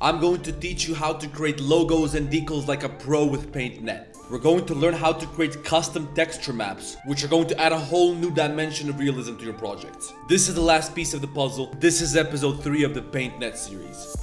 I'm going to teach you how to create logos and decals like a pro with PaintNet. We're going to learn how to create custom texture maps, which are going to add a whole new dimension of realism to your projects. This is the last piece of the puzzle. This is episode 3 of the PaintNet series.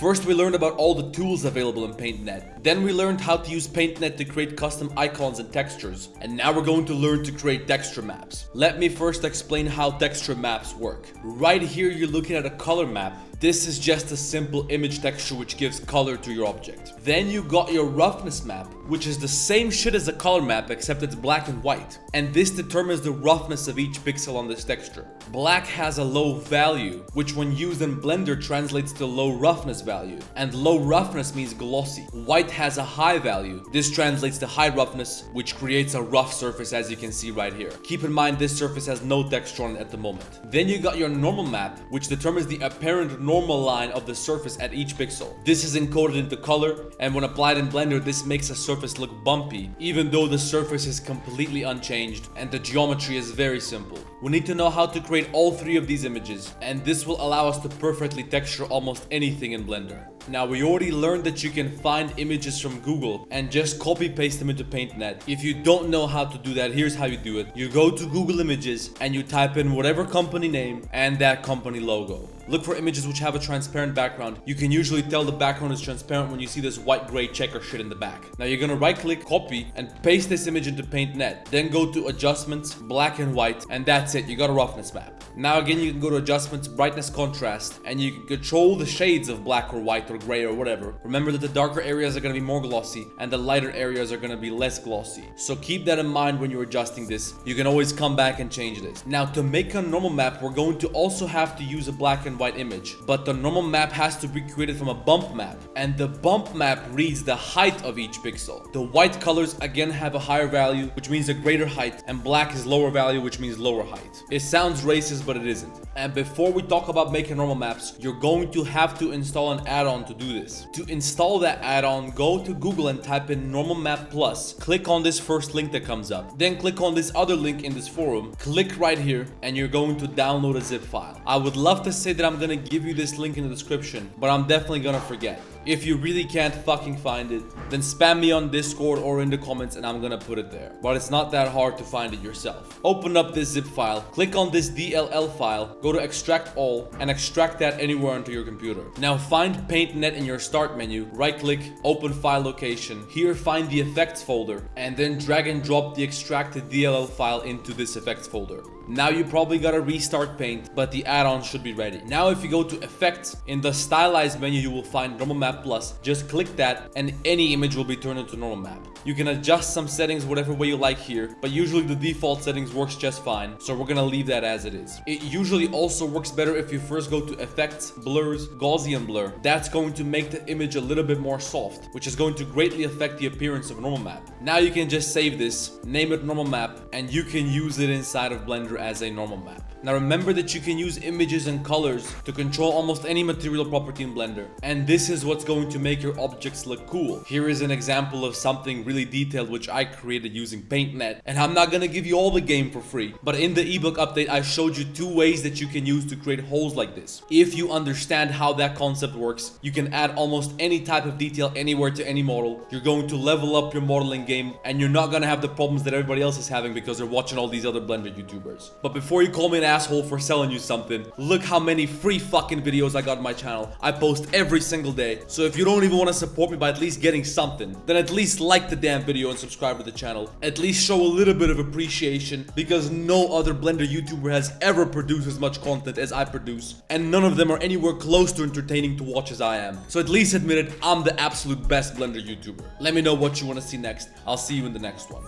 First, we learned about all the tools available in PaintNet. Then we learned how to use PaintNet to create custom icons and textures. And now we're going to learn to create texture maps. Let me first explain how texture maps work. Right here, you're looking at a color map. This is just a simple image texture which gives color to your object. Then you got your roughness map, which is the same shit as a color map except it's black and white. And this determines the roughness of each pixel on this texture. Black has a low value, which when used in Blender translates to low roughness value. And low roughness means glossy. White has a high value. This translates to high roughness, which creates a rough surface as you can see right here. Keep in mind this surface has no texture on it at the moment. Then you got your normal map, which determines the apparent normal line of the surface at each pixel. This is encoded into color, and when applied in Blender, this makes a surface look bumpy, even though the surface is completely unchanged and the geometry is very simple. We need to know how to create all 3 of these images, and this will allow us to perfectly texture almost anything in Blender. Now, we already learned that you can find images from Google and just copy paste them into PaintNet. If you don't know how to do that, here's how you do it. You go to Google Images and you type in whatever company name and that company logo. Look for images which have a transparent background. You can usually tell the background is transparent when you see this white gray checker shit in the back. Now you're gonna right click, copy, and paste this image into PaintNet. Then go to adjustments, black and white, and that's it, you got a roughness map. Now again, you can go to adjustments, brightness, contrast, and you can control the shades of black or white or gray or whatever. Remember that the darker areas are gonna be more glossy and the lighter areas are gonna be less glossy. So keep that in mind when you're adjusting this. You can always come back and change this. Now to make a normal map, we're going to also have to use a black and white image, but the normal map has to be created from a bump map, and the bump map reads the height of each pixel. The white colors again have a higher value, which means a greater height, and black is lower value, which means lower height. It sounds racist, but it isn't. And before we talk about making normal maps, you're going to have to install an add-on to do this. To install that add-on, go to Google and type in Normal Map Plus. Click on this first link that comes up. Then click on this other link in this forum. Click right here, and you're going to download a zip file. I would love to say that I'm gonna give you this link in the description, but I'm definitely gonna forget. If you really can't fucking find it, then spam me on Discord or in the comments and I'm gonna put it there. But it's not that hard to find it yourself. Open up this zip file, click on this DLL file, go to extract all, and extract that anywhere onto your computer. Now find PaintNet in your start menu, right click, open file location. Here find the effects folder, and then drag and drop the extracted DLL file into this effects folder. Now you probably gotta restart Paint, but the add-on should be ready. Now if you go to Effects, in the Stylized menu you will find Normal Map Plus. Just click that and any image will be turned into Normal Map. You can adjust some settings whatever way you like here, but usually the default settings works just fine, so we're gonna leave that as it is. It usually also works better if you first go to Effects, Blurs, Gaussian Blur. That's going to make the image a little bit more soft, which is going to greatly affect the appearance of a normal map. Now you can just save this, name it Normal Map, and you can use it inside of Blender as a normal map. Now remember that you can use images and colors to control almost any material property in Blender, and this is what's going to make your objects look cool. Here is an example of something really detailed which I created using PaintNet, and I'm not gonna give you all the game for free, but in the ebook update I showed you 2 ways that you can use to create holes like this. If you understand how that concept works, you can add almost any type of detail anywhere to any model. You're going to level up your modeling game, and you're not gonna have the problems that everybody else is having because they're watching all these other Blender YouTubers. But before you call me an asshole for selling you something, look how many free fucking videos I got on my channel. I post every single day. So if you don't even want to support me by at least getting something, then at least like the damn video and subscribe to the channel. At least show a little bit of appreciation, because no other Blender YouTuber has ever produced as much content as I produce, and none of them are anywhere close to entertaining to watch as I am. So at least admit it, I'm the absolute best Blender YouTuber. Let me know what you want to see next. I'll see you in the next one.